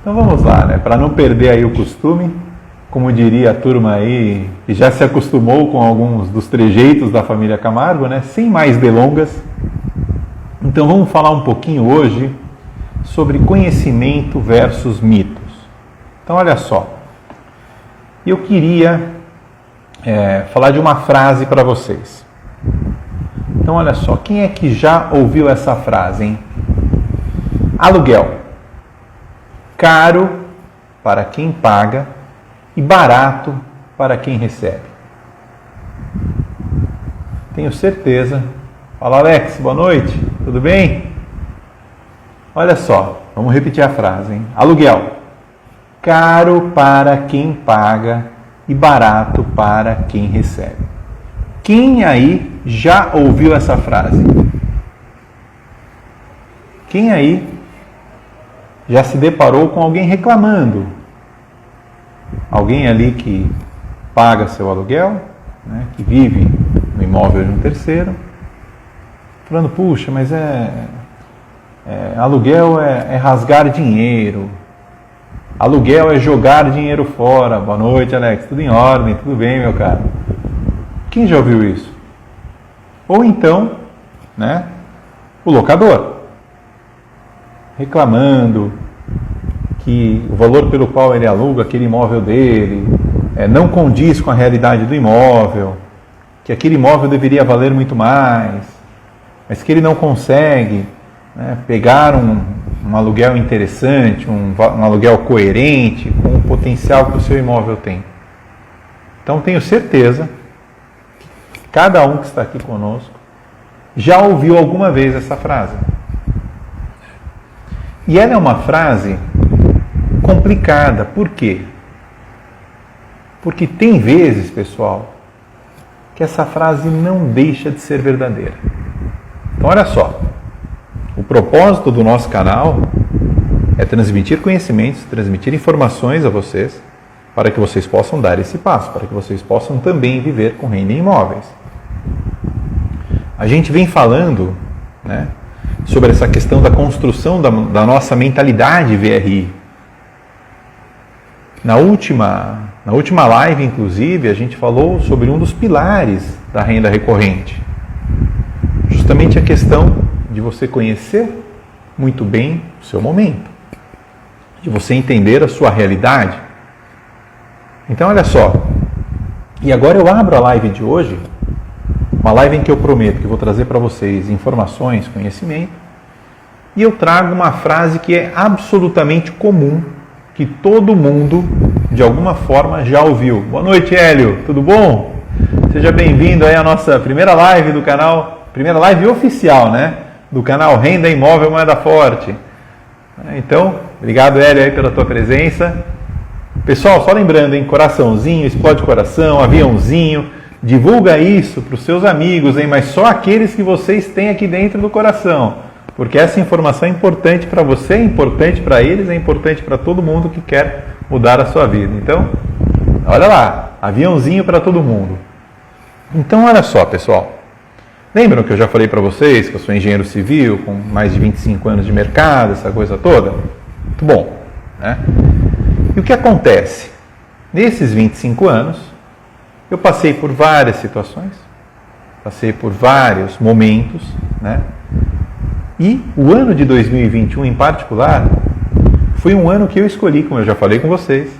Então vamos lá, né? Para não perder aí o costume, como diria a turma aí, que já se acostumou com alguns dos trejeitos da família Camargo, né? Sem mais delongas. Então vamos falar um pouquinho hoje sobre conhecimento versus mitos. Então olha só, eu queria falar de uma frase para vocês. Então olha só, quem é que já ouviu essa frase, hein? Aluguel. Caro para quem paga e barato para quem recebe. Tenho certeza. Fala, Alex, boa noite, tudo bem? Olha só, vamos repetir a frase, hein? Aluguel. Caro para quem paga e barato para quem recebe. Quem aí já ouviu essa frase? Quem aí já se deparou com alguém reclamando? Alguém ali que paga seu aluguel, né, que vive no imóvel de um terceiro, falando, puxa, mas aluguel é rasgar dinheiro, aluguel é jogar dinheiro fora. Boa noite, Alex, tudo em ordem, tudo bem, meu caro? Quem já ouviu isso? Ou então, né, o locador, reclamando que o valor pelo qual ele aluga aquele imóvel dele não condiz com a realidade do imóvel, que aquele imóvel deveria valer muito mais, mas que ele não consegue, né, pegar um aluguel interessante, um aluguel coerente com o potencial que o seu imóvel tem. Então tenho certeza que cada um que está aqui conosco já ouviu alguma vez essa frase. E ela é uma frase complicada. Por quê? Porque tem vezes, pessoal, que essa frase não deixa de ser verdadeira. Então, olha só. O propósito do nosso canal é transmitir conhecimentos, transmitir informações a vocês, para que vocês possam dar esse passo, para que vocês possam também viver com renda em imóveis. A gente vem falando, né, sobre essa questão da construção da nossa mentalidade VRI. Na última live, inclusive, a gente falou sobre um dos pilares da renda recorrente. Justamente a questão de você conhecer muito bem o seu momento, de você entender a sua realidade. Então, olha só. E agora eu abro a live de hoje, uma live em que eu prometo que vou trazer para vocês informações, conhecimento, e eu trago uma frase que é absolutamente comum, que todo mundo, de alguma forma, já ouviu. Boa noite, Hélio, tudo bom? Seja bem-vindo aí à nossa primeira live do canal, primeira live oficial, né? Do canal Renda Imóvel Moeda Forte. Então, obrigado, Hélio, aí pela tua presença. Pessoal, só lembrando, hein? Coraçãozinho, explode coração, aviãozinho. Divulga isso para os seus amigos, hein? Mas só aqueles que vocês têm aqui dentro do coração. Porque essa informação é importante para você, é importante para eles, é importante para todo mundo que quer mudar a sua vida. Então, olha lá, aviãozinho para todo mundo. Então, olha só, pessoal. Lembram que eu já falei para vocês que eu sou engenheiro civil, com mais de 25 anos de mercado, essa coisa toda? Muito bom, né? E o que acontece? Nesses 25 anos, eu passei por várias situações, passei por vários momentos, né? E o ano de 2021 em particular, foi um ano que eu escolhi, como eu já falei com vocês,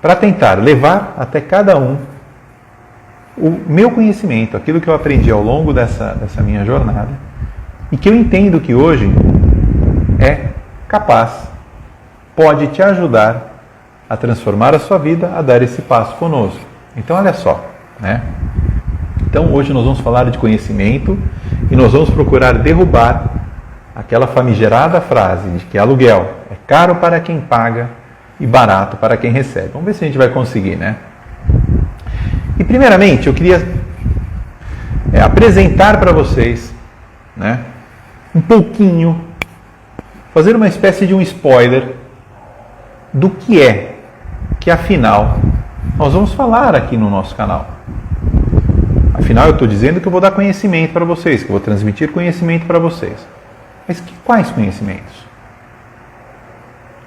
para tentar levar até cada um o meu conhecimento, aquilo que eu aprendi ao longo dessa minha jornada, e que eu entendo que hoje é capaz, pode te ajudar a transformar a sua vida, a dar esse passo conosco. Então, olha só, né? Então, hoje nós vamos falar de conhecimento e nós vamos procurar derrubar aquela famigerada frase de que aluguel é caro para quem paga e barato para quem recebe. Vamos ver se a gente vai conseguir, né? E, primeiramente, eu queria apresentar para vocês, né, um pouquinho, fazer uma espécie de um spoiler do que afinal, nós vamos falar aqui no nosso canal. Afinal, eu estou dizendo que eu vou dar conhecimento para vocês, que eu vou transmitir conhecimento para vocês. Mas quais conhecimentos?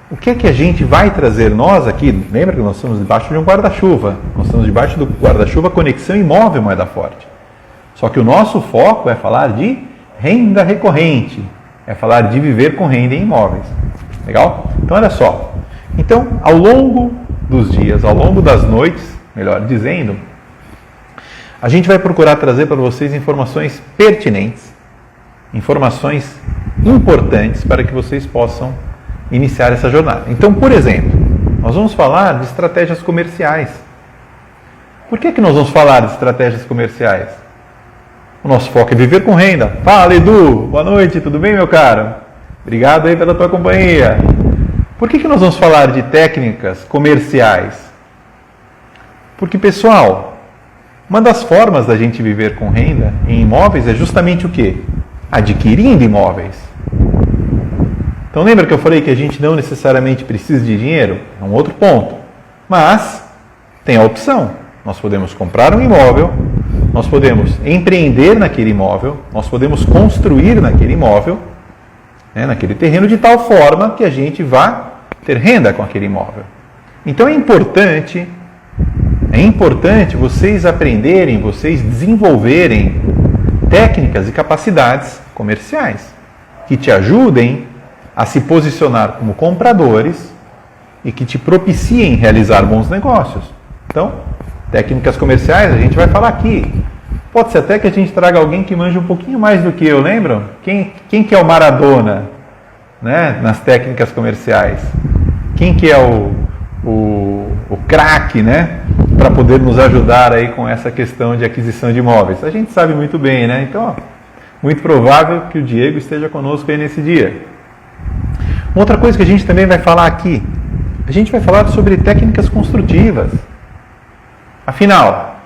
o que é que a gente vai trazer nós aqui? Lembra que nós estamos debaixo de um guarda-chuva. Nós estamos debaixo do guarda-chuva Conexão Imóvel Moeda Forte. Só que o nosso foco é falar de renda recorrente. É falar de viver com renda em imóveis. Legal? Então, olha só. Então, ao longo dos dias, ao longo das noites, melhor dizendo, a gente vai procurar trazer para vocês informações pertinentes, informações importantes para que vocês possam iniciar essa jornada. Então, por exemplo, nós vamos falar de estratégias comerciais. Por que nós vamos falar de estratégias comerciais? O nosso foco é viver com renda. Fala, Edu! Boa noite, tudo bem, meu caro? Obrigado aí pela tua companhia. Por que nós vamos falar de técnicas comerciais? Porque, pessoal, uma das formas da gente viver com renda em imóveis é justamente o quê? Adquirindo imóveis. Então lembra que eu falei que a gente não necessariamente precisa de dinheiro? É um outro ponto. Mas tem a opção. Nós podemos comprar um imóvel, nós podemos empreender naquele imóvel, nós podemos construir naquele imóvel, naquele terreno, de tal forma que a gente vá ter renda com aquele imóvel. Então é importante vocês aprenderem, vocês desenvolverem técnicas e capacidades comerciais que te ajudem a se posicionar como compradores e que te propiciem realizar bons negócios. Então, técnicas comerciais a gente vai falar aqui. Pode ser até que a gente traga alguém que manja um pouquinho mais do que eu, lembram? Quem que é o Maradona, nas técnicas comerciais? Quem que é o craque, para poder nos ajudar aí com essa questão de aquisição de imóveis? A gente sabe muito bem, Então, muito provável que o Diego esteja conosco aí nesse dia. Outra coisa que a gente também vai falar aqui, a gente vai falar sobre técnicas construtivas. Afinal,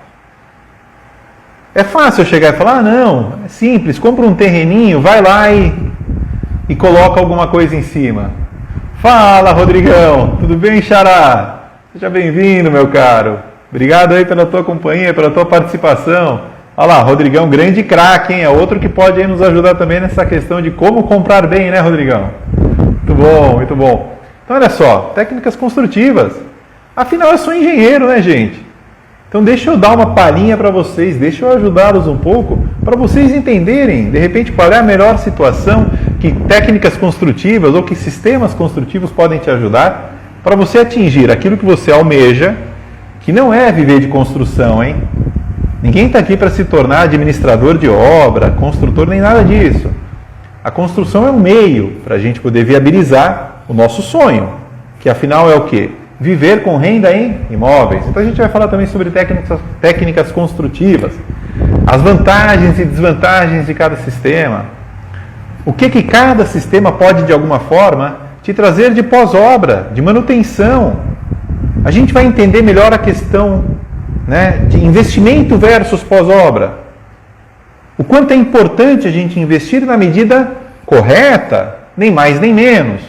é fácil eu chegar e falar, não, é simples, compra um terreninho, vai lá e coloca alguma coisa em cima. Fala, Rodrigão, tudo bem, Xará? Seja bem-vindo, meu caro. Obrigado aí pela tua companhia, pela tua participação. Olha lá, Rodrigão, grande craque, hein? É outro que pode aí nos ajudar também nessa questão de como comprar bem, Rodrigão? Muito bom, muito bom. Então, olha só, técnicas construtivas. Afinal, eu sou engenheiro, gente? Então, deixa eu dar uma palhinha para vocês, deixa eu ajudá-los um pouco, para vocês entenderem, de repente, qual é a melhor situação que técnicas construtivas ou que sistemas construtivos podem te ajudar para você atingir aquilo que você almeja, que não é viver de construção, hein? Ninguém está aqui para se tornar administrador de obra, construtor, nem nada disso. A construção é um meio para a gente poder viabilizar o nosso sonho, que afinal é o quê? Viver com renda em imóveis. Então a gente vai falar também sobre técnicas construtivas, as vantagens e desvantagens de cada sistema, o que cada sistema pode de alguma forma te trazer de pós-obra, de manutenção. A gente vai entender melhor a questão de investimento versus pós-obra. O quanto é importante a gente investir na medida correta, nem mais nem menos.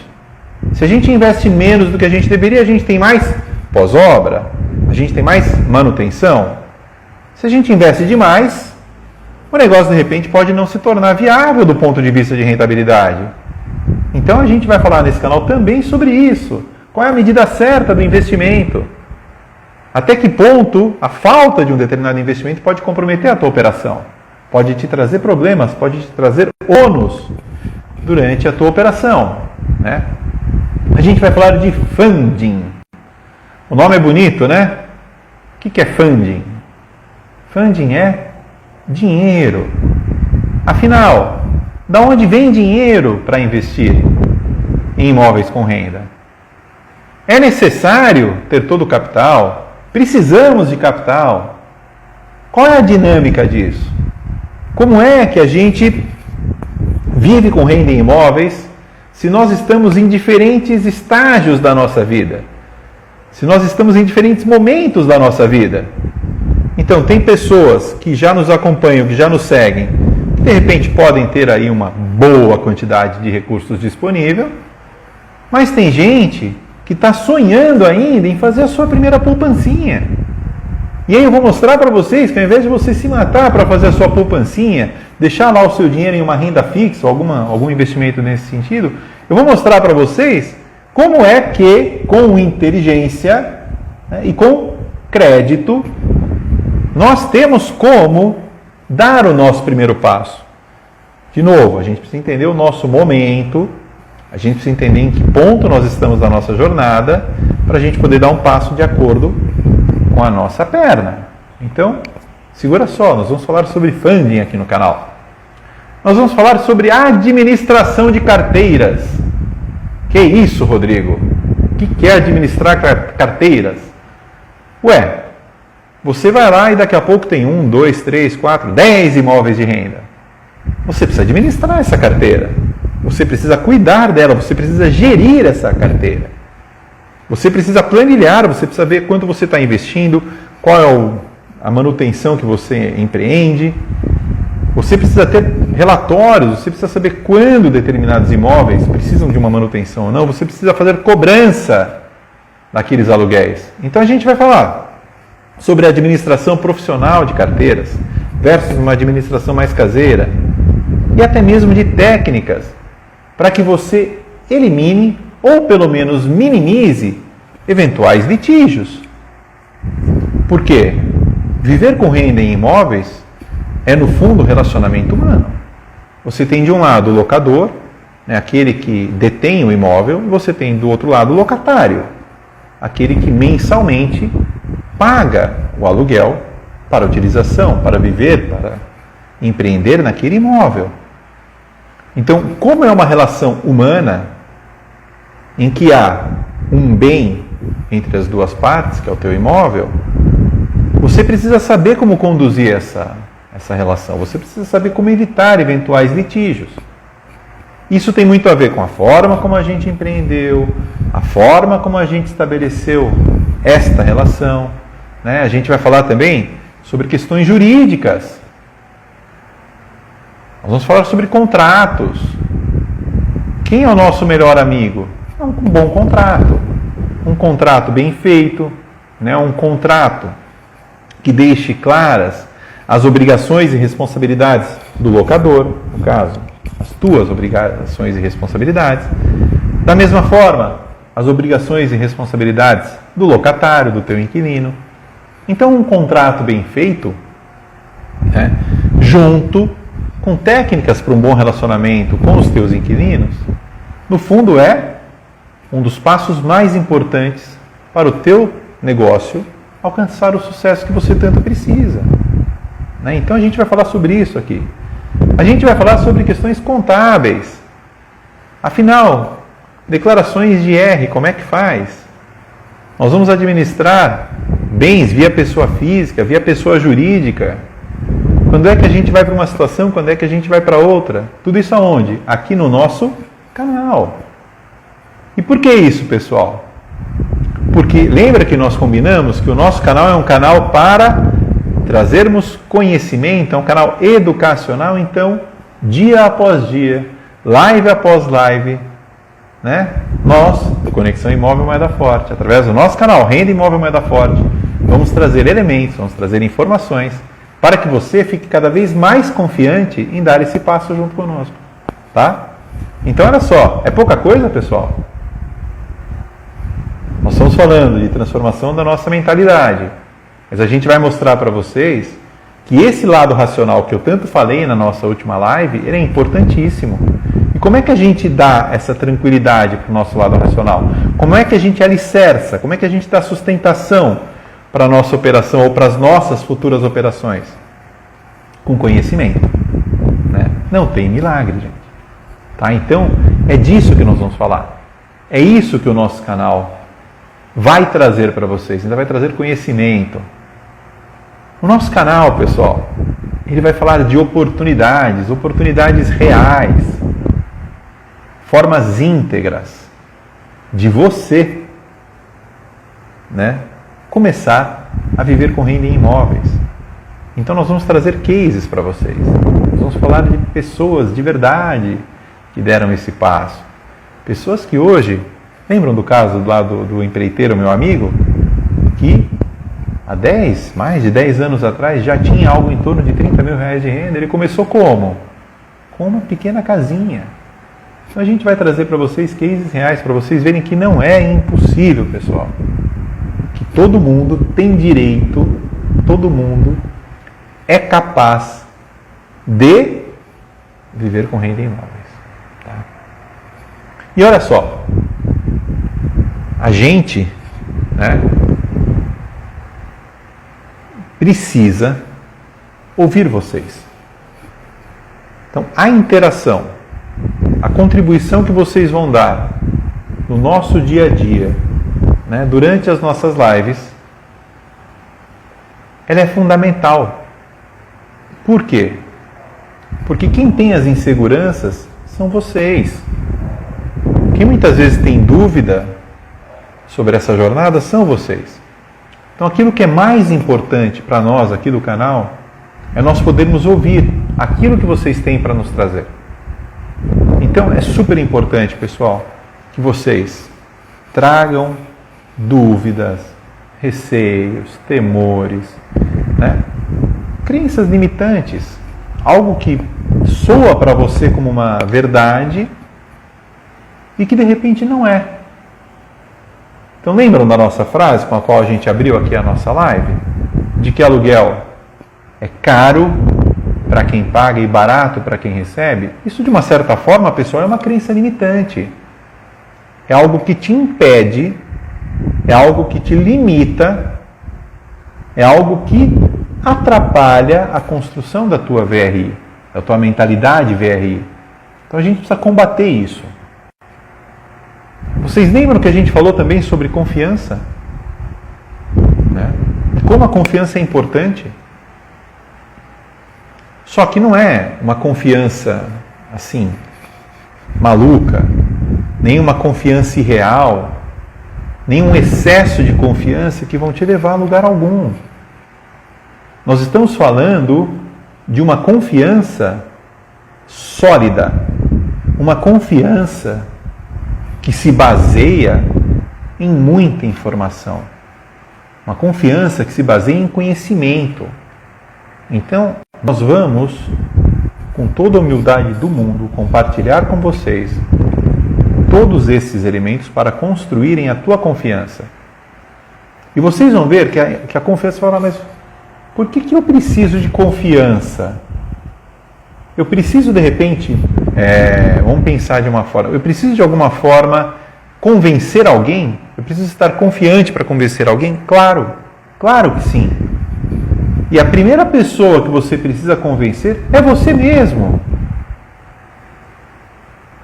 Se a gente investe menos do que a gente deveria, a gente tem mais pós-obra, a gente tem mais manutenção. Se a gente investe demais, o negócio de repente pode não se tornar viável do ponto de vista de rentabilidade. Então a gente vai falar nesse canal também sobre isso. Qual é a medida certa do investimento? Até que ponto a falta de um determinado investimento pode comprometer a tua operação? Pode te trazer problemas, pode te trazer ônus durante a tua operação. A gente vai falar de funding. O nome é bonito, O que é funding? Funding é dinheiro. Afinal, da onde vem dinheiro para investir em imóveis com renda? É necessário ter todo o capital? Precisamos de capital? Qual é a dinâmica disso? Como é que a gente vive com renda em imóveis se nós estamos em diferentes estágios da nossa vida? Se nós estamos em diferentes momentos da nossa vida? Então, tem pessoas que já nos acompanham, que já nos seguem, que de repente podem ter aí uma boa quantidade de recursos disponível, mas tem gente que está sonhando ainda em fazer a sua primeira poupancinha. E aí eu vou mostrar para vocês que ao invés de você se matar para fazer a sua poupancinha, deixar lá o seu dinheiro em uma renda fixa, ou algum investimento nesse sentido, eu vou mostrar para vocês como é que, com inteligência, né, e com crédito, nós temos como dar o nosso primeiro passo. De novo, a gente precisa entender o nosso momento, a gente precisa entender em que ponto nós estamos na nossa jornada, para a gente poder dar um passo de acordo com a nossa perna. Então, segura só, nós vamos falar sobre funding aqui no canal. Nós vamos falar sobre administração de carteiras. Que isso, Rodrigo? O que é administrar carteiras? Ué, você vai lá e daqui a pouco tem 1, 2, 3, 4, 10 imóveis de renda. Você precisa administrar essa carteira. Você precisa cuidar dela, você precisa gerir essa carteira. Você precisa planilhar, você precisa ver quanto você está investindo, qual é a manutenção que você empreende. Você precisa ter relatórios, você precisa saber quando determinados imóveis precisam de uma manutenção ou não. Você precisa fazer cobrança daqueles aluguéis. Então a gente vai falar sobre a administração profissional de carteiras versus uma administração mais caseira e até mesmo de técnicas para que você elimine ou pelo menos minimize eventuais litígios. Por quê? Viver com renda em imóveis é, no fundo, relacionamento humano. Você tem de um lado o locador, né, aquele que detém o imóvel, e você tem do outro lado o locatário, aquele que mensalmente paga o aluguel para utilização, para viver, para empreender naquele imóvel. Então, como é uma relação humana, em que há um bem entre as duas partes, que é o teu imóvel, você precisa saber como conduzir essa relação. Você precisa saber como evitar eventuais litígios. Isso tem muito a ver com a forma como a gente empreendeu, a forma como a gente estabeleceu esta relação, né? A gente vai falar também sobre questões jurídicas. Nós vamos falar sobre contratos. Quem é o nosso melhor amigo? Um bom contrato. Um contrato bem feito, né? Um contrato que deixe claras as obrigações e responsabilidades do locador, no caso, as tuas obrigações e responsabilidades. Da mesma forma, as obrigações e responsabilidades do locatário, do teu inquilino. Então, um contrato bem feito, né, junto com técnicas para um bom relacionamento com os teus inquilinos, no fundo é um dos passos mais importantes para o teu negócio alcançar o sucesso que você tanto precisa. Então a gente vai falar sobre isso aqui. A gente vai falar sobre questões contábeis. Afinal, declarações de IR, como é que faz? Nós vamos administrar bens via pessoa física, via pessoa jurídica. Quando é que a gente vai para uma situação, quando é que a gente vai para outra? Tudo isso aonde? Aqui no nosso canal. E por que isso, pessoal? Porque lembra que nós combinamos que o nosso canal é um canal para trazermos conhecimento, é um canal educacional, então, dia após dia, live após live, né? Nós, do Conexão Imóvel Moeda Forte, através do nosso canal Renda Imóvel Moeda Forte, vamos trazer elementos, vamos trazer informações, para que você fique cada vez mais confiante em dar esse passo junto conosco, tá? Então, olha só, é pouca coisa, pessoal? Nós estamos falando de transformação da nossa mentalidade. Mas a gente vai mostrar para vocês que esse lado racional que eu tanto falei na nossa última live, ele é importantíssimo. E como é que a gente dá essa tranquilidade para o nosso lado racional? Como é que a gente alicerça? Como é que a gente dá sustentação para a nossa operação ou para as nossas futuras operações? Com conhecimento. Né? Não tem milagre, gente. Tá? Então, é disso que nós vamos falar. É isso que o nosso canal vai trazer para vocês. Ainda vai trazer conhecimento. O nosso canal, pessoal, ele vai falar de oportunidades, oportunidades reais, formas íntegras de você, né, começar a viver com renda em imóveis. Então nós vamos trazer cases para vocês. Nós vamos falar de pessoas de verdade que deram esse passo. Pessoas que hoje, lembram do caso lá do empreiteiro, meu amigo, que há mais de 10 anos atrás, já tinha algo em torno de 30 mil reais de renda. Ele começou como? Com uma pequena casinha. Então a gente vai trazer para vocês cases reais, para vocês verem que não é impossível, pessoal. Que todo mundo tem direito, todo mundo é capaz de viver com renda em imóveis. Tá? E olha só, a gente, né, precisa ouvir vocês. Então, a interação, a contribuição que vocês vão dar no nosso dia a dia, né, durante as nossas lives, ela é fundamental. Por quê? Porque quem tem as inseguranças são vocês. Quem muitas vezes tem dúvida sobre essa jornada são vocês. Então, aquilo que é mais importante para nós aqui do canal é nós podermos ouvir aquilo que vocês têm para nos trazer. Então, é super importante, pessoal, que vocês tragam dúvidas, receios, temores, né? Crenças limitantes, algo que soa para você como uma verdade e que de repente não é. Então, lembram da nossa frase com a qual a gente abriu aqui a nossa live? De que aluguel é caro para quem paga e barato para quem recebe? Isso, de uma certa forma, pessoal, é uma crença limitante. É algo que te impede, é algo que te limita, é algo que atrapalha a construção da tua VRI, da tua mentalidade VRI. Então a gente precisa combater isso. Vocês lembram que a gente falou também sobre confiança? Né? Como a confiança é importante? Só que não é uma confiança assim, maluca, nem uma confiança irreal, nem um excesso de confiança que vão te levar a lugar algum. Nós estamos falando de uma confiança sólida, uma confiança que se baseia em muita informação, uma confiança que se baseia em conhecimento. Então, nós vamos, com toda a humildade do mundo, compartilhar com vocês todos esses elementos para construírem a tua confiança. E vocês vão ver que a confiança fala, mas por que eu preciso de confiança? Eu preciso, de repente, vamos pensar de uma forma, eu preciso de alguma forma convencer alguém? Eu preciso estar confiante para convencer alguém? Claro, claro que sim. E a primeira pessoa que você precisa convencer é você mesmo.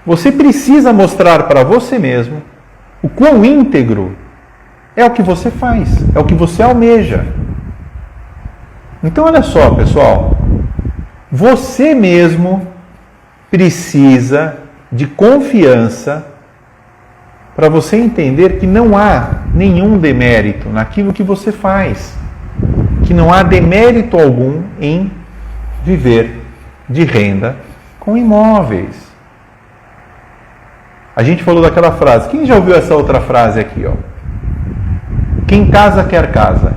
Você precisa mostrar para você mesmo o quão íntegro é o que você faz, é o que você almeja. Então, olha só, pessoal, você mesmo precisa de confiança para você entender que não há nenhum demérito naquilo que você faz, que não há demérito algum em viver de renda com imóveis. A gente falou daquela frase, quem já ouviu essa outra frase aqui, ó? Quem casa quer casa.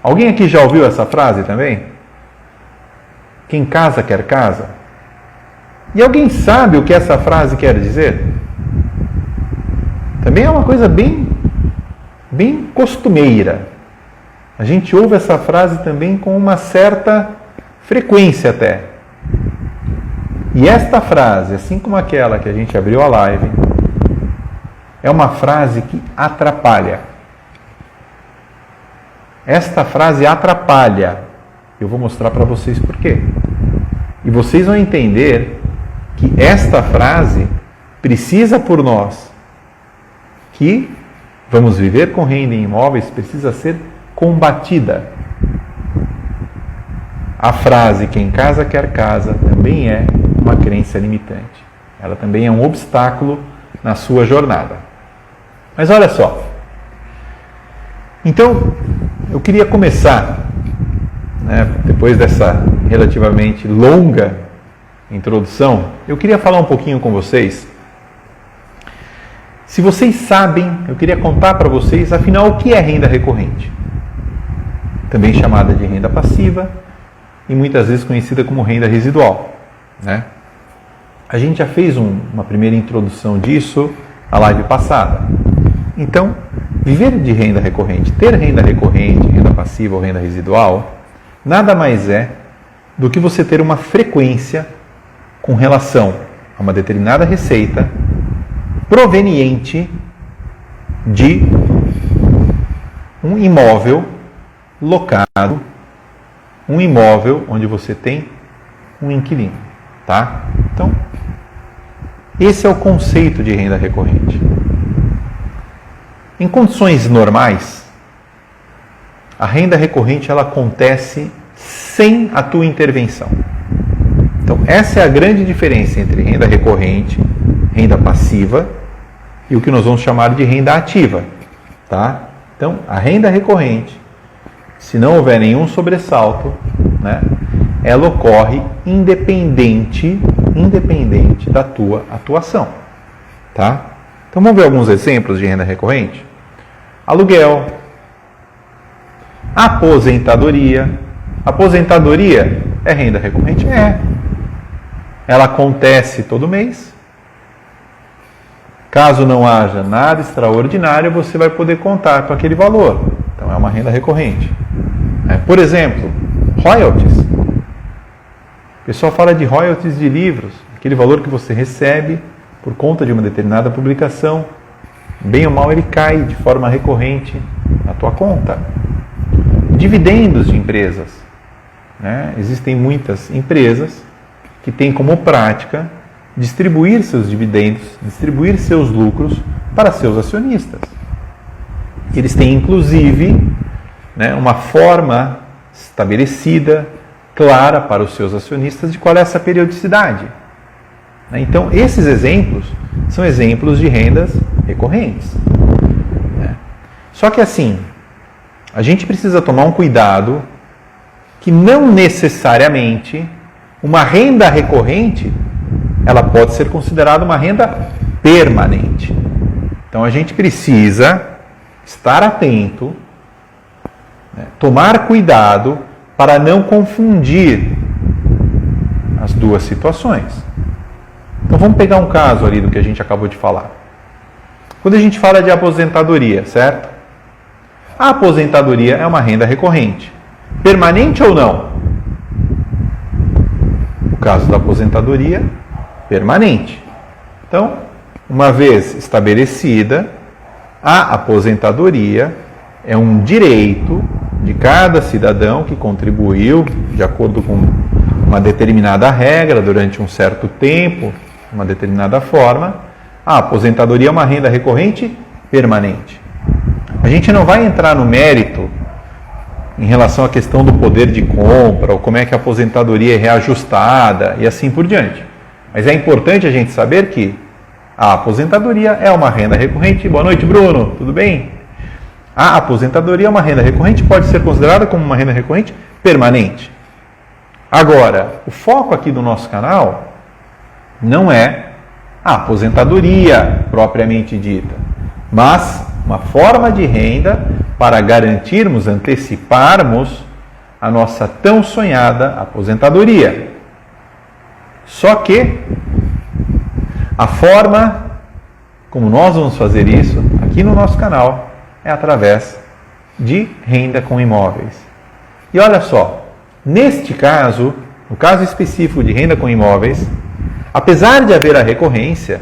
Alguém aqui já ouviu essa frase também? Quem casa quer casa? E alguém sabe o que essa frase quer dizer? Também é uma coisa bem costumeira. A gente ouve essa frase também com uma certa frequência até. E esta frase, assim como aquela que a gente abriu a live, é uma frase que atrapalha. Esta frase atrapalha. Eu vou mostrar para vocês por quê. E vocês vão entender que esta frase precisa por nós, que vamos viver com renda em imóveis, precisa ser combatida. A frase quem casa quer casa também é uma crença limitante. Ela também é um obstáculo na sua jornada. Mas olha só. Então, eu queria começar, depois dessa relativamente longa introdução, eu queria falar um pouquinho com vocês. Se vocês sabem, eu queria contar para vocês, afinal, o que é renda recorrente. Também chamada de renda passiva e muitas vezes conhecida como renda residual. A gente já fez uma primeira introdução disso na live passada. Então, viver de renda recorrente, ter renda recorrente, renda passiva ou renda residual, nada mais é do que você ter uma frequência com relação a uma determinada receita proveniente de um imóvel locado, um imóvel onde você tem um inquilino, tá? Então, esse é o conceito de renda recorrente. Em condições normais, a renda recorrente ela acontece sem a tua intervenção. Então, essa é a grande diferença entre renda recorrente, renda passiva e o que nós vamos chamar de renda ativa, tá? Então, a renda recorrente, se não houver nenhum sobressalto, né, ela ocorre independente da tua atuação, tá? Então vamos ver alguns exemplos de renda recorrente? Aluguel, aposentadoria. Aposentadoria é renda recorrente? É. Ela acontece todo mês. Caso não haja nada extraordinário, você vai poder contar com aquele valor. Então é uma renda recorrente. Por exemplo, royalties. O pessoal fala de royalties de livros, aquele valor que você recebe por conta de uma determinada publicação. Bem ou mal ele cai de forma recorrente na tua conta. Dividendos de empresas. Existem muitas empresas que têm como prática distribuir seus dividendos, distribuir seus lucros para seus acionistas. Eles têm inclusive uma forma estabelecida, clara para os seus acionistas de qual é essa periodicidade. Então, esses exemplos são exemplos de rendas recorrentes. Só que assim, a gente precisa tomar um cuidado que não necessariamente uma renda recorrente ela pode ser considerada uma renda permanente. Então, a gente precisa estar atento, tomar cuidado para não confundir as duas situações. Então vamos pegar um caso ali do que a gente acabou de falar. Quando a gente fala de aposentadoria, certo? A aposentadoria é uma renda recorrente. Permanente ou não? O caso da aposentadoria, permanente. Então, uma vez estabelecida, a aposentadoria é um direito de cada cidadão que contribuiu de acordo com uma determinada regra durante um certo tempo, uma determinada forma. A aposentadoria é uma renda recorrente permanente. A gente não vai entrar no mérito em relação à questão do poder de compra, ou como é que a aposentadoria é reajustada e assim por diante. Mas é importante a gente saber que a aposentadoria é uma renda recorrente. Boa noite, Bruno, tudo bem? A aposentadoria é uma renda recorrente, pode ser considerada como uma renda recorrente permanente. Agora, o foco aqui do nosso canal não é a aposentadoria propriamente dita, mas uma forma de renda para garantirmos, anteciparmos a nossa tão sonhada aposentadoria. Só que a forma como nós vamos fazer isso aqui no nosso canal é através de renda com imóveis. E olha só, neste caso, no caso específico de renda com imóveis, apesar de haver a recorrência,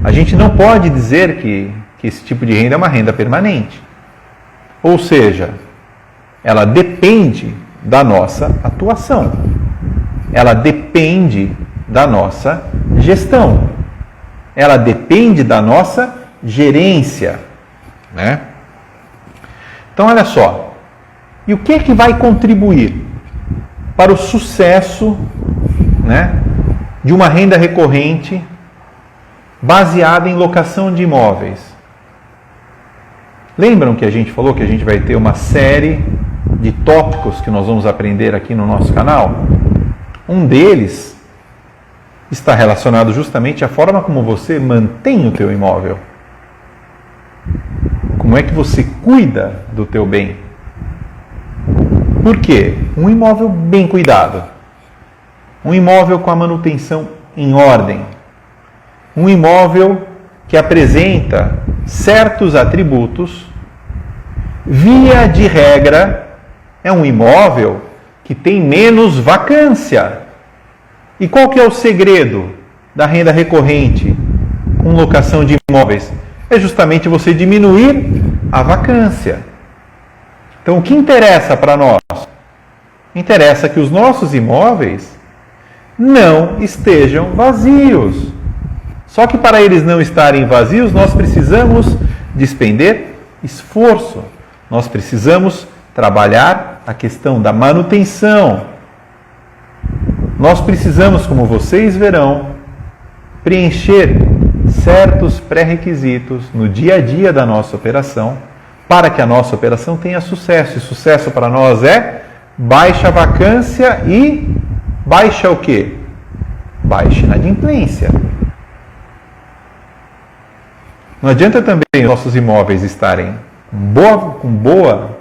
a gente não pode dizer que esse tipo de renda é uma renda permanente. Ou seja, ela depende da nossa atuação. Ela depende da nossa gestão. Ela depende da nossa gerência, Então, olha só. E o que é que vai contribuir para o sucesso, de uma renda recorrente baseada em locação de imóveis? Lembram que a gente falou que a gente vai ter uma série de tópicos que nós vamos aprender aqui no nosso canal? Um deles está relacionado justamente à forma como você mantém o teu imóvel. Como é que você cuida do teu bem? Por quê? Um imóvel bem cuidado, um imóvel com a manutenção em ordem. Um imóvel que apresenta certos atributos, via de regra, é um imóvel que tem menos vacância. E qual que é o segredo da renda recorrente com locação de imóveis? É justamente você diminuir a vacância. Então, o que interessa para nós? Interessa que os nossos imóveis não estejam vazios. Só que para eles não estarem vazios, nós precisamos despender esforço. Nós precisamos trabalhar a questão da manutenção. Nós precisamos, como vocês verão, preencher certos pré-requisitos no dia a dia da nossa operação para que a nossa operação tenha sucesso. E sucesso para nós é baixa vacância e baixa o quê? Baixa inadimplência. Não adianta também os nossos imóveis estarem com boa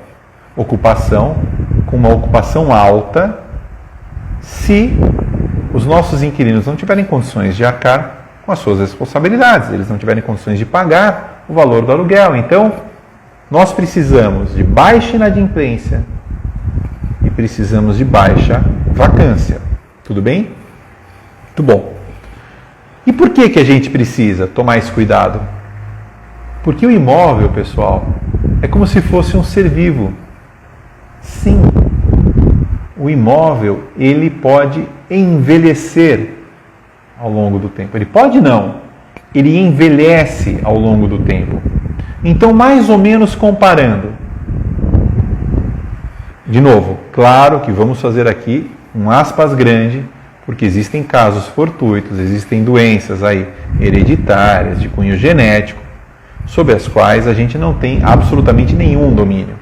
ocupação, com uma ocupação alta, se os nossos inquilinos não tiverem condições de arcar com as suas responsabilidades, eles não tiverem condições de pagar o valor do aluguel. Então, nós precisamos de baixa inadimplência e precisamos de baixa vacância. Tudo bem? Muito bom. E por que a gente precisa tomar esse cuidado? Porque o imóvel, pessoal, é como se fosse um ser vivo. Sim, o imóvel, ele pode envelhecer ao longo do tempo. Ele pode não, ele envelhece ao longo do tempo. Então, mais ou menos comparando. De novo, claro que vamos fazer aqui um aspas grande, porque existem casos fortuitos, existem doenças aí hereditárias, de cunho genético, sobre as quais a gente não tem absolutamente nenhum domínio.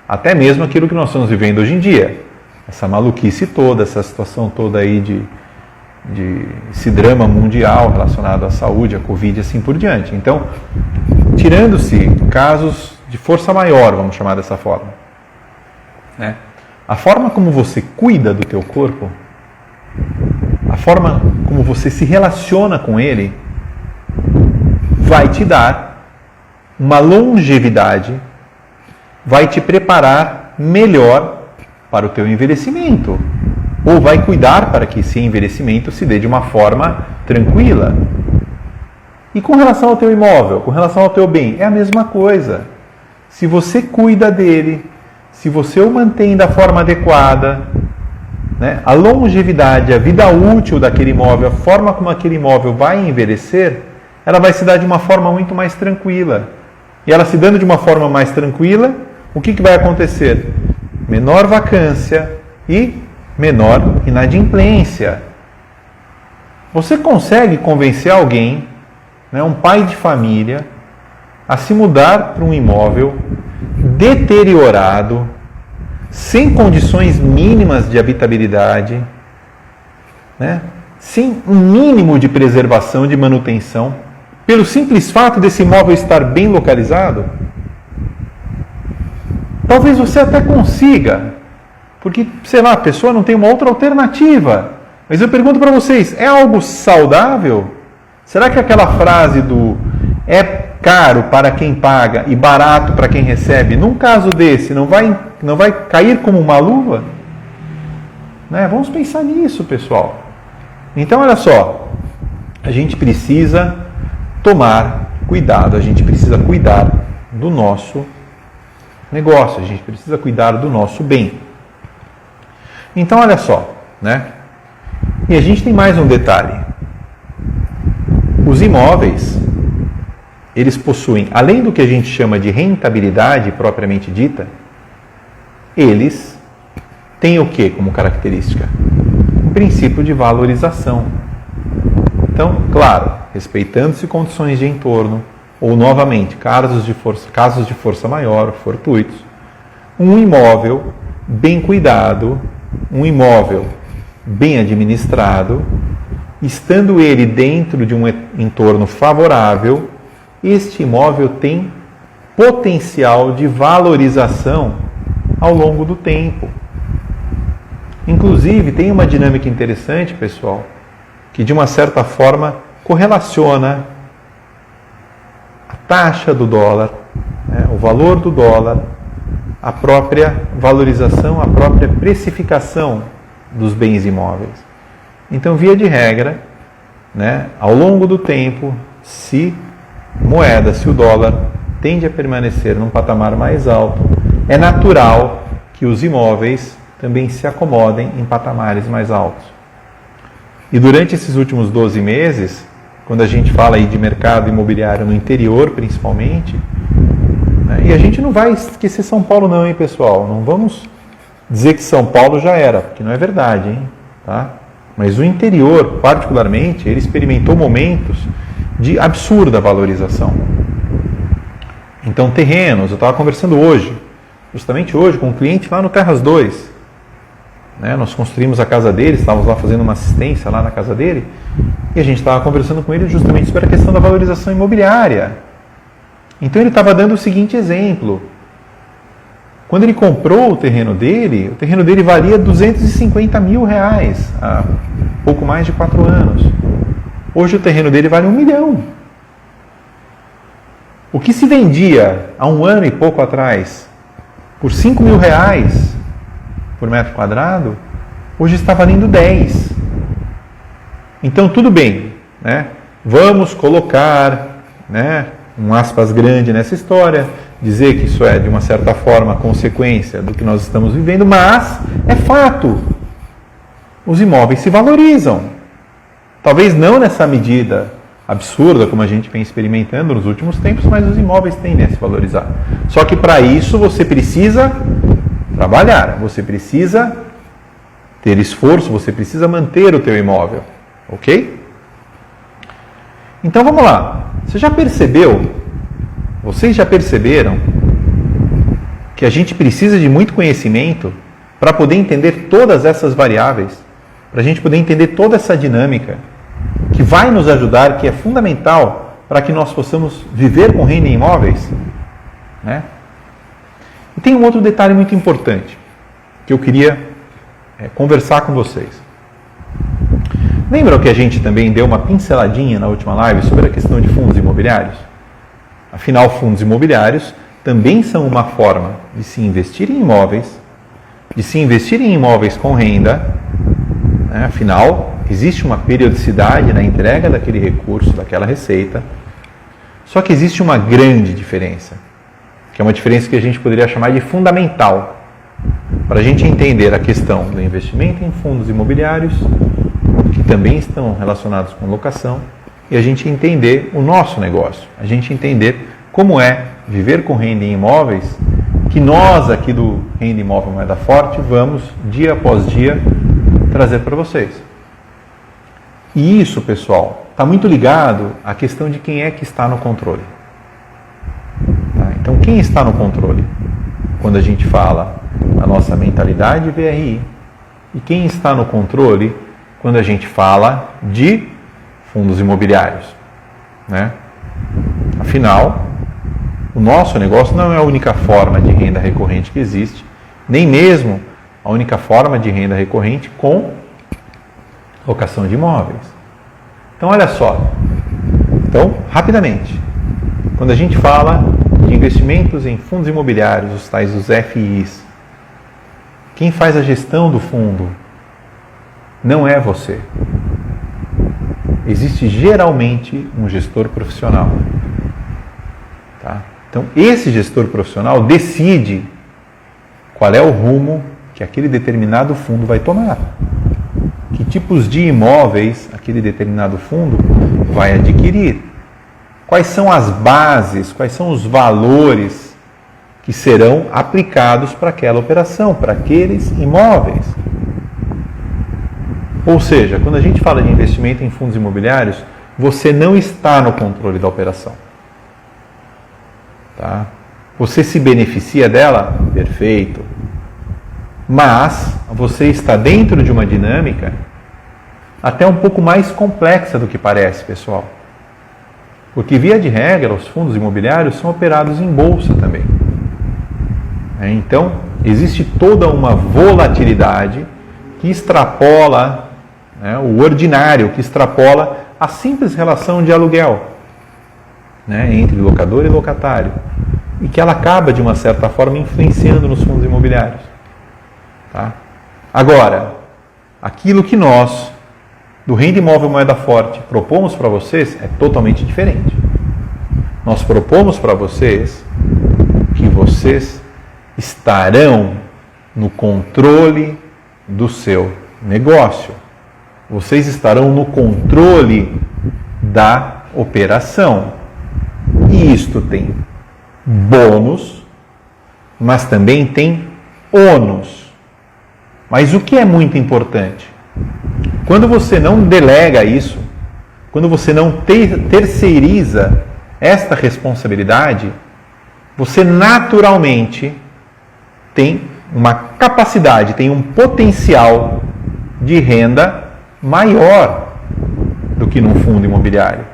Até mesmo aquilo que nós estamos vivendo hoje em dia. Essa maluquice toda, essa situação toda aí de esse drama mundial relacionado à saúde, à Covid e assim por diante. Então, tirando-se casos de força maior, vamos chamar dessa forma, né? A forma como você cuida do teu corpo, a forma como você se relaciona com ele, vai te dar uma longevidade, vai te preparar melhor para o teu envelhecimento, ou vai cuidar para que esse envelhecimento se dê de uma forma tranquila. E com relação ao teu imóvel, com relação ao teu bem, é a mesma coisa. Se você cuida dele, se você o mantém da forma adequada, né, a longevidade, a vida útil daquele imóvel, a forma como aquele imóvel vai envelhecer, ela vai se dar de uma forma muito mais tranquila. E ela se dando de uma forma mais tranquila, o que vai acontecer? Menor vacância e menor inadimplência. Você consegue convencer alguém, né, um pai de família, a se mudar para um imóvel deteriorado, sem condições mínimas de habitabilidade, né, sem um mínimo de preservação, de manutenção, pelo simples fato desse imóvel estar bem localizado? Talvez você até consiga, porque, sei lá, a pessoa não tem uma outra alternativa. Mas eu pergunto para vocês, é algo saudável? Será que aquela frase do é caro para quem paga e barato para quem recebe, num caso desse, não vai cair como uma luva? Né? Vamos pensar nisso, pessoal. Então, olha só, a gente precisa tomar cuidado, a gente precisa cuidar do nosso negócio, a gente precisa cuidar do nosso bem. Então, olha só, né? E a gente tem mais um detalhe. Os imóveis, eles possuem, além do que a gente chama de rentabilidade propriamente dita, eles têm o que como característica? Um princípio de valorização. Então, claro, respeitando-se condições de entorno, ou novamente, casos de força maior, fortuitos, um imóvel bem cuidado, um imóvel bem administrado, estando ele dentro de um entorno favorável, este imóvel tem potencial de valorização ao longo do tempo. Inclusive, tem uma dinâmica interessante, pessoal, que de uma certa forma correlaciona a taxa do dólar, o valor do dólar, a própria valorização, a própria precificação dos bens imóveis. Então, via de regra, ao longo do tempo, se o dólar tende a permanecer num patamar mais alto, é natural que os imóveis também se acomodem em patamares mais altos. E durante esses últimos 12 meses, quando a gente fala aí de mercado imobiliário no interior principalmente, e a gente não vai esquecer São Paulo não, hein, pessoal? Não vamos dizer que São Paulo já era, porque não é verdade, hein? Tá? Mas o interior, particularmente, ele experimentou momentos de absurda valorização. Então, terrenos, eu estava conversando hoje, justamente hoje, com um cliente lá no Terras 2. Nós construímos a casa dele, estávamos lá fazendo uma assistência lá na casa dele, e a gente estava conversando com ele justamente sobre a questão da valorização imobiliária. Então ele estava dando o seguinte exemplo. Quando ele comprou o terreno dele valia R$250 mil há pouco mais de 4 anos. Hoje o terreno dele vale R$1 milhão. O que se vendia há 1 ano e pouco atrás por R$5 mil por metro quadrado, hoje está valendo 10. Então tudo bem, vamos colocar, um aspas grande nessa história, dizer que isso é de uma certa forma consequência do que nós estamos vivendo, mas é fato, os imóveis se valorizam. Talvez não nessa medida absurda como a gente vem experimentando nos últimos tempos, mas os imóveis tendem a se valorizar. Só que para isso você precisa trabalhar, você precisa ter esforço, você precisa manter o teu imóvel, ok? Então vamos lá, vocês já perceberam que a gente precisa de muito conhecimento para poder entender todas essas variáveis, para a gente poder entender toda essa dinâmica que vai nos ajudar, que é fundamental para que nós possamos viver com renda em imóveis, E tem um outro detalhe muito importante que eu queria conversar com vocês. Lembram que a gente também deu uma pinceladinha na última live sobre a questão de fundos imobiliários? Afinal, fundos imobiliários também são uma forma de se investir em imóveis, com renda. Afinal, existe uma periodicidade na entrega daquele recurso, daquela receita. Só que existe uma grande diferença, que é uma diferença que a gente poderia chamar de fundamental, para a gente entender a questão do investimento em fundos imobiliários, que também estão relacionados com locação, e a gente entender o nosso negócio, a gente entender como é viver com renda em imóveis, que nós aqui do Renda Imóvel Moeda Forte vamos, dia após dia, trazer para vocês. E isso, pessoal, está muito ligado à questão de quem é que está no controle. Então, quem está no controle? Quando a gente fala a nossa mentalidade VRI. E quem está no controle quando a gente fala de fundos imobiliários. Afinal, o nosso negócio não é a única forma de renda recorrente que existe, nem mesmo a única forma de renda recorrente com locação de imóveis. Então, olha só. Então, rapidamente, quando a gente fala de investimentos em fundos imobiliários, os tais dos FIs, quem faz a gestão do fundo não é você. Existe geralmente um gestor profissional. Então, esse gestor profissional decide qual é o rumo que aquele determinado fundo vai tomar. Que tipos de imóveis aquele determinado fundo vai adquirir. Quais são as bases, quais são os valores que serão aplicados para aquela operação, para aqueles imóveis. Ou seja, quando a gente fala de investimento em fundos imobiliários, você não está no controle da operação. Você se beneficia dela? Perfeito. Mas você está dentro de uma dinâmica até um pouco mais complexa do que parece, pessoal. Porque, via de regra, os fundos imobiliários são operados em bolsa também. Então, existe toda uma volatilidade que extrapola né, o ordinário, que extrapola a simples relação de aluguel, né, entre locador e locatário, e que ela acaba, de uma certa forma, influenciando nos fundos imobiliários. Tá? Agora, aquilo que nós, do Renda Imóvel Moeda Forte, propomos para vocês é totalmente diferente. Nós propomos para vocês que vocês estarão no controle do seu negócio. Vocês estarão no controle da operação. E isto tem bônus, mas também tem ônus. Mas o que é muito importante? Quando você não delega isso, quando você não terceiriza esta responsabilidade, você naturalmente tem uma capacidade, tem um potencial de renda maior do que num fundo imobiliário.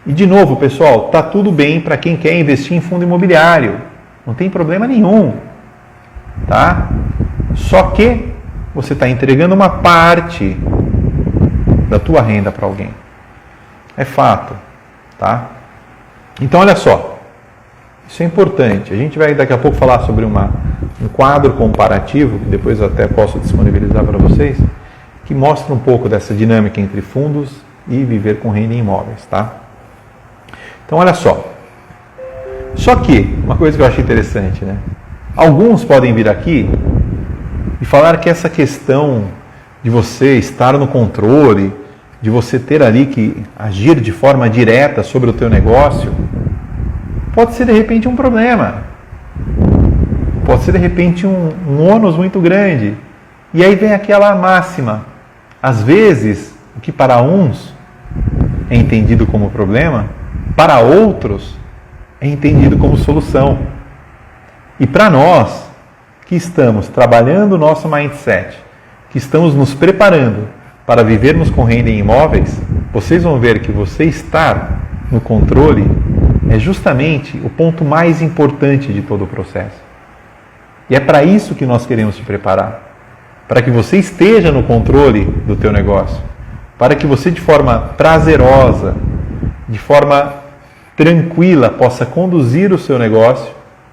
E de novo, pessoal, está tudo bem para quem quer investir em fundo imobiliário. Não tem problema nenhum. Tá? Só que você está entregando uma parte da tua renda para alguém. É fato. Tá? Então, olha só. Isso é importante. A gente vai daqui a pouco falar sobre um quadro comparativo, que depois eu até posso disponibilizar para vocês, que mostra um pouco dessa dinâmica entre fundos e viver com renda em imóveis. Tá? Então, olha só. Só que, uma coisa que eu achei interessante, né? Alguns podem vir aqui e falar que essa questão de você estar no controle, de você ter ali que agir de forma direta sobre o teu negócio, pode ser de repente um problema. Pode ser de repente um ônus muito grande. E aí vem aquela máxima. Às vezes, o que para uns é entendido como problema, para outros é entendido como solução. E para nós, que estamos trabalhando o nosso mindset, que estamos nos preparando para vivermos com renda em imóveis, vocês vão ver que você estar no controle é justamente o ponto mais importante de todo o processo. E é para isso que nós queremos te preparar. Para que você esteja no controle do teu negócio. Para que você, de forma prazerosa, de forma tranquila, possa conduzir o seu negócio,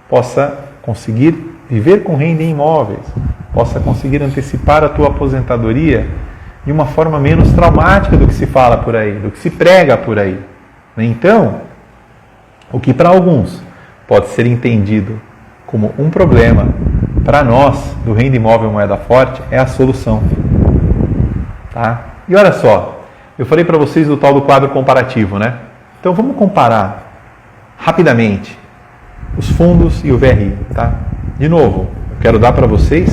possa conseguir viver com renda em imóveis, possa conseguir antecipar a tua aposentadoria de uma forma menos traumática do que se fala por aí, do que se prega por aí. Então, o que para alguns pode ser entendido como um problema, para nós, do Renda Imóvel Moeda Forte, é a solução. Tá? E olha só, eu falei para vocês do tal do quadro comparativo, né? Então vamos comparar rapidamente os fundos e o VRI, tá? De novo, eu quero dar para vocês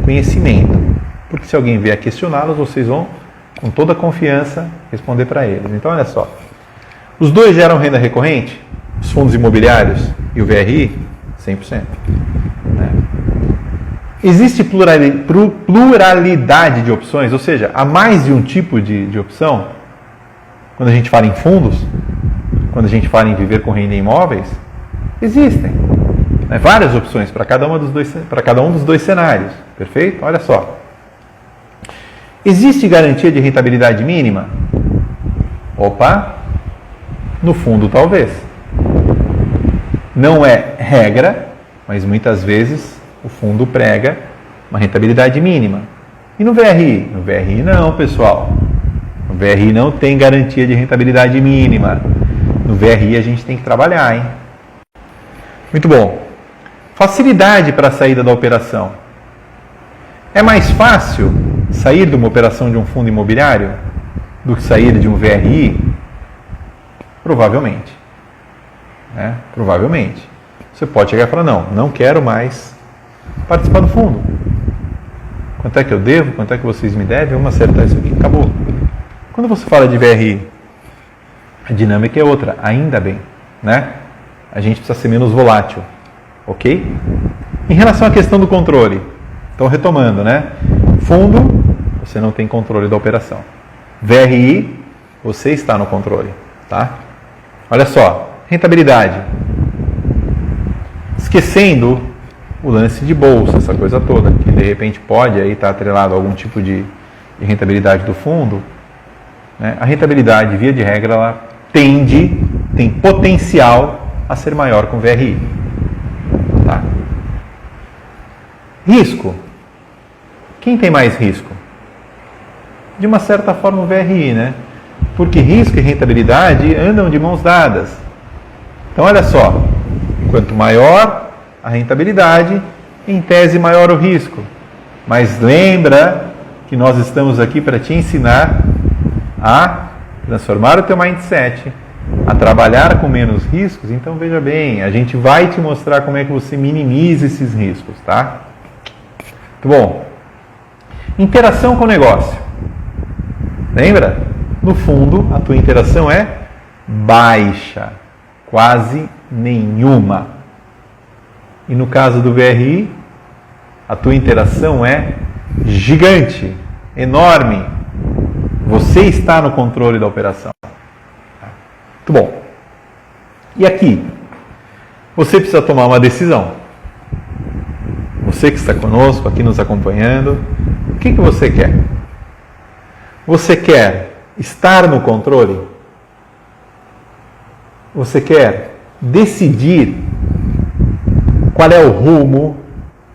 conhecimento, porque se alguém vier questioná-los, vocês vão, com toda a confiança, responder para eles. Então, olha só. Os dois geram renda recorrente? Os fundos imobiliários e o VRI? 100%. Né? Existe pluralidade de opções, ou seja, há mais de um tipo de opção? Quando a gente fala em fundos, quando a gente fala em viver com renda em imóveis, existem, né? Várias opções para cada um dos dois cenários. Perfeito? Olha só. Existe garantia de rentabilidade mínima? Opa! No fundo, talvez. Não é regra, mas muitas vezes o fundo prega uma rentabilidade mínima. E no VRI? No VRI não, pessoal. No VRI não tem garantia de rentabilidade mínima. No VRI a gente tem que trabalhar, hein? Muito bom. Facilidade para a saída da operação. É mais fácil sair de uma operação de um fundo imobiliário do que sair de um VRI? Provavelmente. Né? Provavelmente. Você pode chegar e falar, não quero mais participar do fundo. Quanto é que eu devo? Quanto é que vocês me devem? Vamos acertar isso aqui. Acabou. Quando você fala de VRI, a dinâmica é outra, ainda bem. Né? A gente precisa ser menos volátil. Ok? Em relação à questão do controle, então retomando, né? Fundo, você não tem controle da operação. VRI, você está no controle. Tá? Olha só, rentabilidade. Esquecendo o lance de bolsa, essa coisa toda, que de repente pode aí estar atrelado a algum tipo de e rentabilidade do fundo, né, a rentabilidade, via de regra, ela tem potencial a ser maior com o VRI. Tá? Risco. Quem tem mais risco? De uma certa forma o VRI, né? Porque risco e rentabilidade andam de mãos dadas. Então olha só, quanto maior a rentabilidade, em tese maior o risco. Mas lembra que nós estamos aqui para te ensinar a transformar o teu mindset, a trabalhar com menos riscos. Então veja bem, a gente vai te mostrar como é que você minimiza esses riscos, tá? Muito bom. Interação com o negócio. Lembra? No fundo, a tua interação é baixa, quase nenhuma. E no caso do VRI, a tua interação é gigante, enorme. Você está no controle da operação. Muito bom. E aqui, você precisa tomar uma decisão. Você que está conosco, aqui nos acompanhando, o que você quer? Você quer estar no controle? Você quer decidir qual é o rumo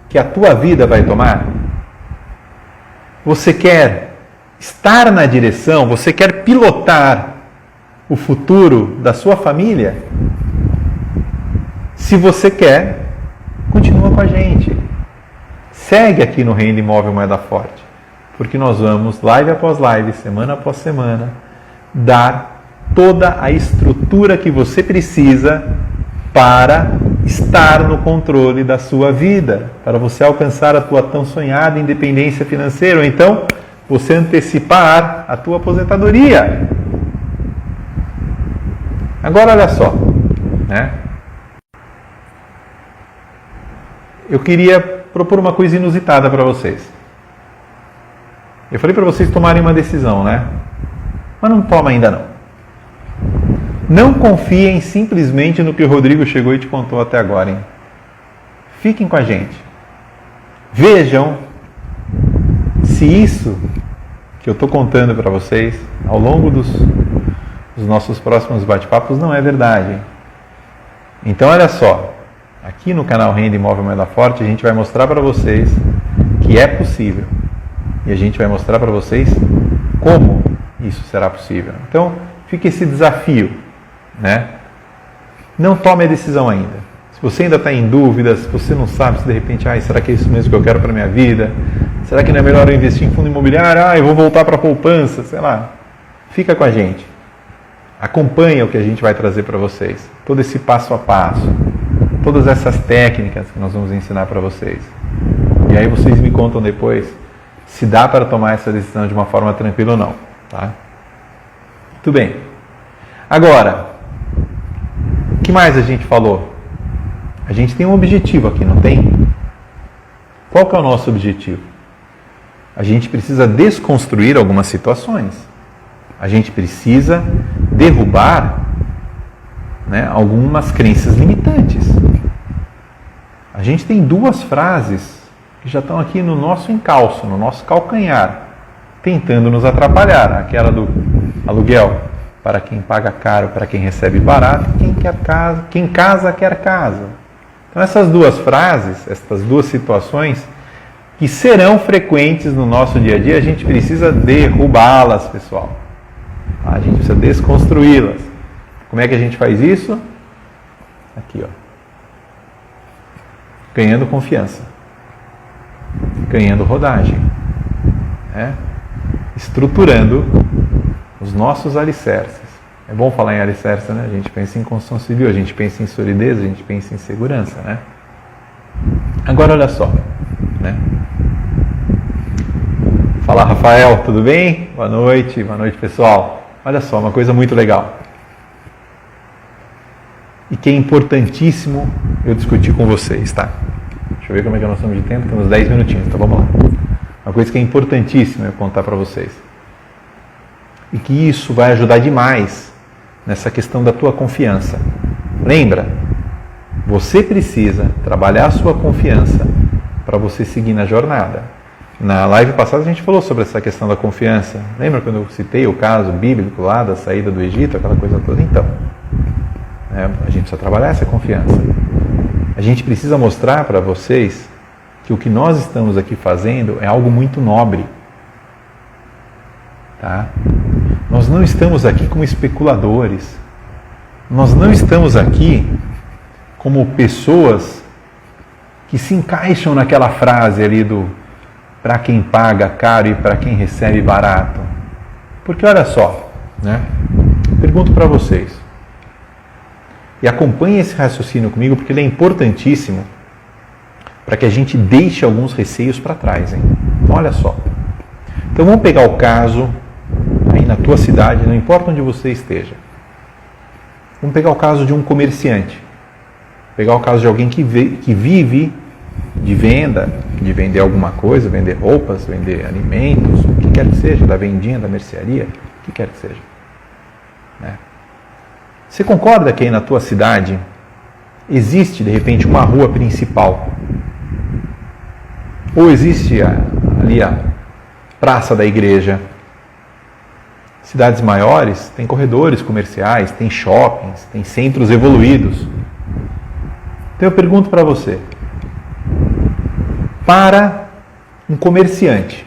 que a tua vida vai tomar? Você quer estar na direção? Você quer pilotar o futuro da sua família? Se você quer, continua com a gente. Segue aqui no Renda Imóvel Moeda Forte, porque nós vamos, live após live, semana após semana, dar toda a estrutura que você precisa para estar no controle da sua vida, para você alcançar a tua tão sonhada independência financeira, ou então você antecipar a tua aposentadoria. Agora olha só, né? Eu queria propor uma coisa inusitada para vocês. Eu falei para vocês tomarem uma decisão, né? Mas não toma ainda não. Não confiem simplesmente no que o Rodrigo chegou e te contou até agora, hein? Fiquem com a gente. Vejam se isso que eu estou contando para vocês ao longo dos nossos próximos bate-papos não é verdade. Então olha só, aqui no canal Renda Imóvel Moeda Forte a gente vai mostrar para vocês que é possível. E a gente vai mostrar para vocês como isso será possível. Então fica esse desafio, né? Não tome a decisão ainda. Se você ainda está em dúvida, se você não sabe se de repente, será que é isso mesmo que eu quero para a minha vida? Será que não é melhor eu investir em fundo imobiliário? Eu vou voltar para a poupança, sei lá. Fica com a gente. Acompanha o que a gente vai trazer para vocês. Todo esse passo a passo. Todas essas técnicas que nós vamos ensinar para vocês. E aí vocês me contam depois se dá para tomar essa decisão de uma forma tranquila ou não. Tá? Tudo bem. Agora, o que mais a gente falou? A gente tem um objetivo aqui, não tem? Qual que é o nosso objetivo? A gente precisa desconstruir algumas situações. A gente precisa derrubar, né, algumas crenças limitantes. A gente tem duas frases que já estão aqui no nosso encalço, no nosso calcanhar, tentando nos atrapalhar. Aquela do aluguel para quem paga caro, para quem recebe barato, quem casa quer casa. Então essas duas frases, essas duas situações que serão frequentes no nosso dia a dia, a gente precisa derrubá-las, pessoal. A gente precisa desconstruí-las. Como é que a gente faz isso? Aqui, ó. Ganhando confiança. Ganhando rodagem. Né? Estruturando os nossos alicerces. É bom falar em alicerce, né? A gente pensa em construção civil, a gente pensa em solidez, a gente pensa em segurança, né? Agora olha só, né? Fala, Rafael, tudo bem? Boa noite pessoal. Olha só, uma coisa muito legal. E que é importantíssimo eu discutir com vocês, tá? Deixa eu ver como é que nós estamos de tempo, temos 10 minutinhos, então vamos lá. Uma coisa que é importantíssima eu contar para vocês. E que isso vai ajudar demais nessa questão da tua confiança. Lembra? Você precisa trabalhar a sua confiança para você seguir na jornada. Na live passada a gente falou sobre essa questão da confiança. Lembra quando eu citei o caso bíblico lá da saída do Egito, aquela coisa toda? Então, a gente precisa trabalhar essa confiança. A gente precisa mostrar para vocês que o que nós estamos aqui fazendo é algo muito nobre. Tá? Nós não estamos aqui como especuladores. Nós não estamos aqui como pessoas que se encaixam naquela frase ali do para quem paga caro e para quem recebe barato. Porque olha só, pergunto para vocês, e acompanhe esse raciocínio comigo porque ele é importantíssimo para que a gente deixe alguns receios para trás. Hein? Então olha só, então vamos pegar o caso aí na tua cidade, não importa onde você esteja. Vamos pegar o caso de um comerciante, pegar o caso de alguém que vive de venda, de vender alguma coisa, vender roupas, vender alimentos, o que quer que seja, da vendinha, da mercearia, o que quer que seja. Você concorda que aí na tua cidade existe de repente uma rua principal? Ou existe ali a praça da igreja? Cidades maiores têm corredores comerciais, têm shoppings, têm centros evoluídos. Então eu pergunto para você, para um comerciante,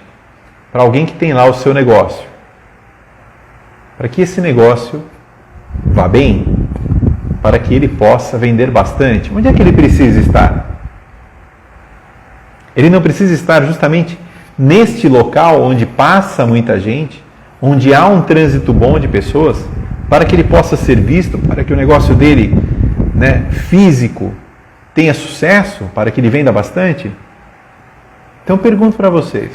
para alguém que tem lá o seu negócio, para que esse negócio vá bem, para que ele possa vender bastante, onde é que ele precisa estar? Ele não precisa estar justamente neste local onde passa muita gente, onde há um trânsito bom de pessoas, para que ele possa ser visto, para que o negócio dele, físico, tenha sucesso, para que ele venda bastante? Então eu pergunto para vocês,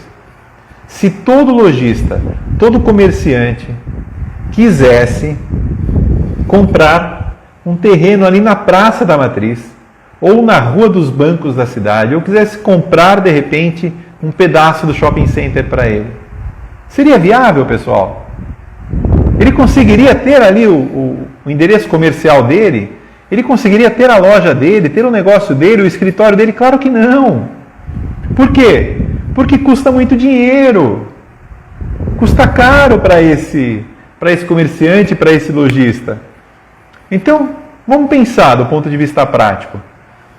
se todo lojista, todo comerciante quisesse comprar um terreno ali na Praça da Matriz, ou na Rua dos Bancos da cidade, ou quisesse comprar de repente um pedaço do shopping center para ele, seria viável, pessoal? Ele conseguiria ter ali o endereço comercial dele? Ele conseguiria ter a loja dele, ter o negócio dele, o escritório dele? Claro que não. Por quê? Porque custa muito dinheiro. Custa caro para esse comerciante, para esse lojista. Então, vamos pensar do ponto de vista prático.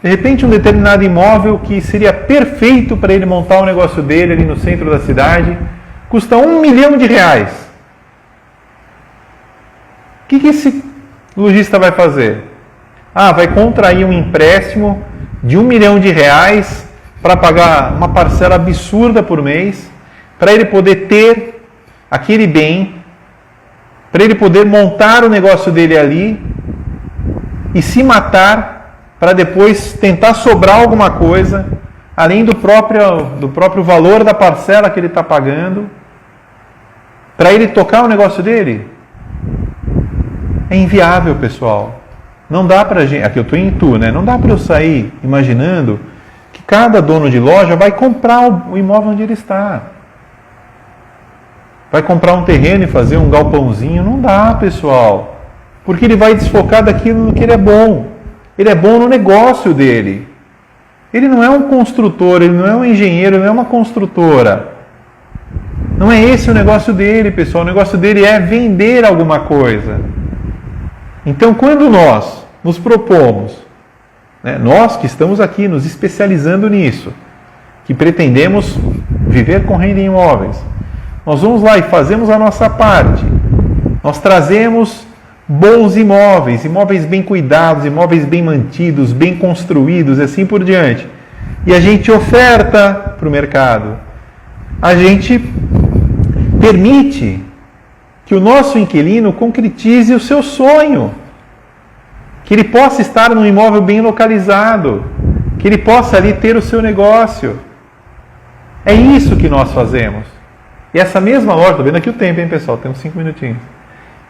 De repente, um determinado imóvel que seria perfeito para ele montar o negócio dele ali no centro da cidade, custa R$1 milhão. O que esse lojista vai fazer? Vai contrair um empréstimo de R$1 milhão para pagar uma parcela absurda por mês, para ele poder ter aquele bem, para ele poder montar o negócio dele ali e se matar para depois tentar sobrar alguma coisa, além do próprio valor da parcela que ele está pagando, para ele tocar o negócio dele? É inviável, pessoal. Não dá para gente, aqui eu estou em Itu, não dá para eu sair imaginando que cada dono de loja vai comprar o imóvel onde ele está. Vai comprar um terreno e fazer um galpãozinho? Não dá, pessoal. Porque ele vai desfocar daquilo no que ele é bom. Ele é bom no negócio dele. Ele não é um construtor, ele não é um engenheiro, ele não é uma construtora. Não é esse o negócio dele, pessoal. O negócio dele é vender alguma coisa. Então, quando nós nos propomos, nós que estamos aqui nos especializando nisso, que pretendemos viver com renda em imóveis, nós vamos lá e fazemos a nossa parte. Nós trazemos bons imóveis, imóveis bem cuidados, imóveis bem mantidos, bem construídos e assim por diante. E a gente oferta para o mercado. A gente permite que o nosso inquilino concretize o seu sonho. Que ele possa estar num imóvel bem localizado. Que ele possa ali ter o seu negócio. É isso que nós fazemos. E essa mesma lógica, estou vendo aqui o tempo, hein, pessoal? Temos 5 minutinhos.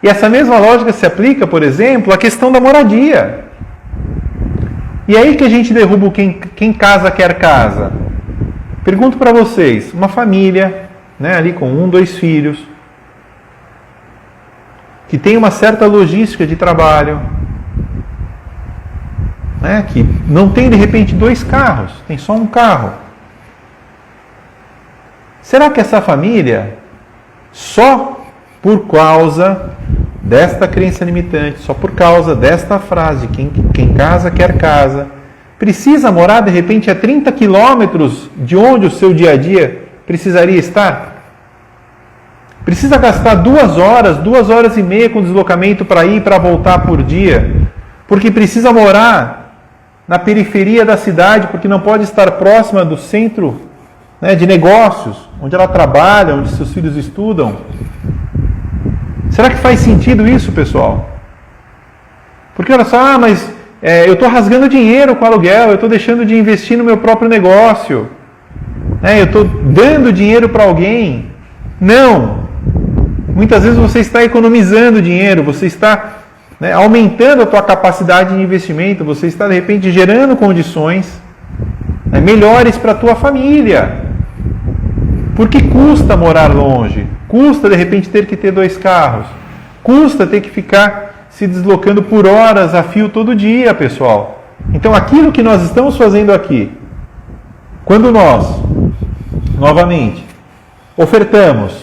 E essa mesma lógica se aplica, por exemplo, à questão da moradia. E aí que a gente derruba quem casa quer casa. Pergunto para vocês, uma família, ali com 1, 2 filhos, que tem uma certa logística de trabalho, que não tem de repente 2 carros, tem só um carro. Será que essa família, só por causa desta crença limitante, só por causa desta frase, quem casa quer casa, precisa morar de repente a 30 quilômetros de onde o seu dia a dia precisaria estar? Precisa gastar 2 horas e meia com deslocamento para ir e para voltar por dia, porque precisa morar na periferia da cidade, porque não pode estar próxima do centro, né, de negócios, onde ela trabalha, onde seus filhos estudam. Será que faz sentido isso, pessoal? Porque olha só, mas eu estou rasgando dinheiro com aluguel, eu estou deixando de investir no meu próprio negócio, eu estou dando dinheiro para alguém. Não! Muitas vezes você está economizando dinheiro, você está aumentando a tua capacidade de investimento, você está de repente gerando condições melhores para a tua família. Porque custa morar longe, custa de repente ter que ter 2 carros, custa ter que ficar se deslocando por horas a fio todo dia, pessoal. Então aquilo que nós estamos fazendo aqui, quando nós, novamente, ofertamos,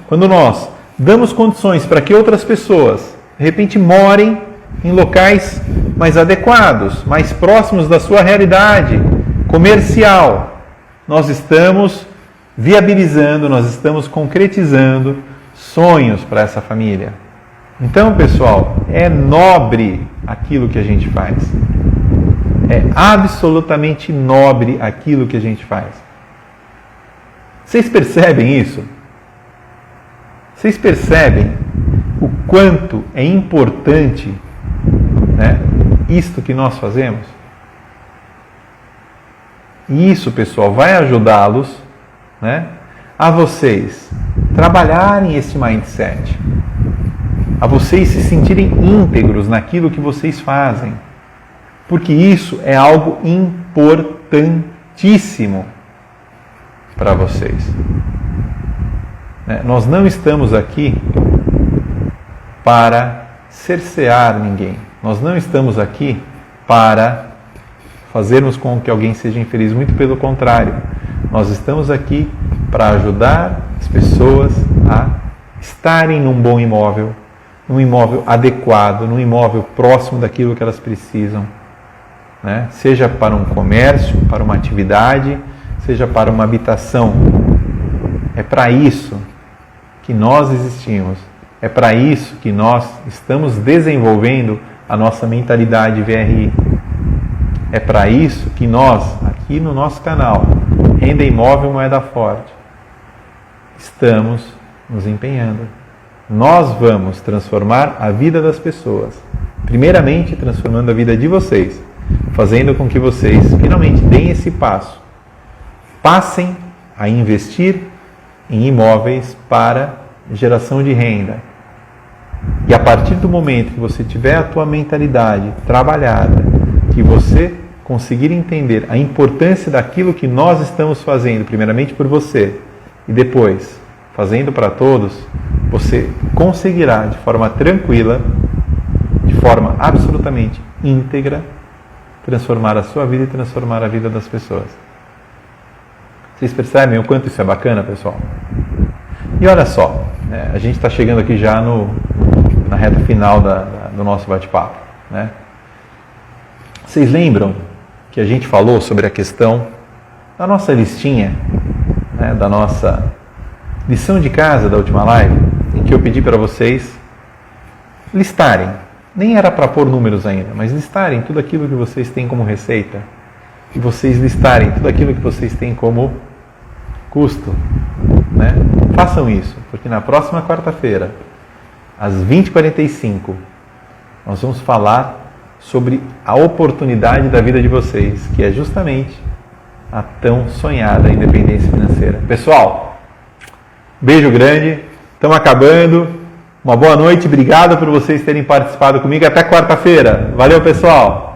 quando nós damos condições para que outras pessoas, de repente, morem em locais mais adequados, mais próximos da sua realidade comercial, nós estamos viabilizando, nós estamos concretizando sonhos para essa família. Então, pessoal, é nobre aquilo que a gente faz. É absolutamente nobre aquilo que a gente faz. Vocês percebem isso? Vocês percebem o quanto é importante, isto que nós fazemos? E isso, pessoal, vai ajudá-los, a vocês trabalharem esse mindset, a vocês se sentirem íntegros naquilo que vocês fazem, porque isso é algo importantíssimo para vocês. Nós não estamos aqui para cercear ninguém. Nós não estamos aqui para fazermos com que alguém seja infeliz. Muito pelo contrário. Nós estamos aqui para ajudar as pessoas a estarem num bom imóvel, num imóvel adequado, num imóvel próximo daquilo que elas precisam. Seja para um comércio, para uma atividade, seja para uma habitação. É para isso que nós existimos. É para isso que nós estamos desenvolvendo a nossa mentalidade VRI. É para isso que nós, aqui no nosso canal, Renda Imóvel Moeda Forte, estamos nos empenhando. Nós vamos transformar a vida das pessoas. Primeiramente, transformando a vida de vocês, fazendo com que vocês finalmente deem esse passo. Passem a investir em imóveis para geração de renda. E a partir do momento que você tiver a tua mentalidade trabalhada, que você conseguir entender a importância daquilo que nós estamos fazendo, primeiramente por você, e depois fazendo para todos, você conseguirá de forma tranquila, de forma absolutamente íntegra, transformar a sua vida e transformar a vida das pessoas. Vocês percebem o quanto isso é bacana, pessoal? E olha só, a gente está chegando aqui já na reta final do nosso bate-papo. Vocês lembram que a gente falou sobre a questão da nossa listinha, da nossa lição de casa da última live, em que eu pedi para vocês listarem, nem era para pôr números ainda, mas listarem tudo aquilo que vocês têm como receita, e vocês listarem tudo aquilo que vocês têm como custo. Façam isso, porque na próxima quarta-feira, às 20h45, nós vamos falar sobre a oportunidade da vida de vocês, que é justamente a tão sonhada independência financeira. Pessoal, beijo grande, estamos acabando, uma boa noite, obrigado por vocês terem participado comigo, até quarta-feira, valeu pessoal!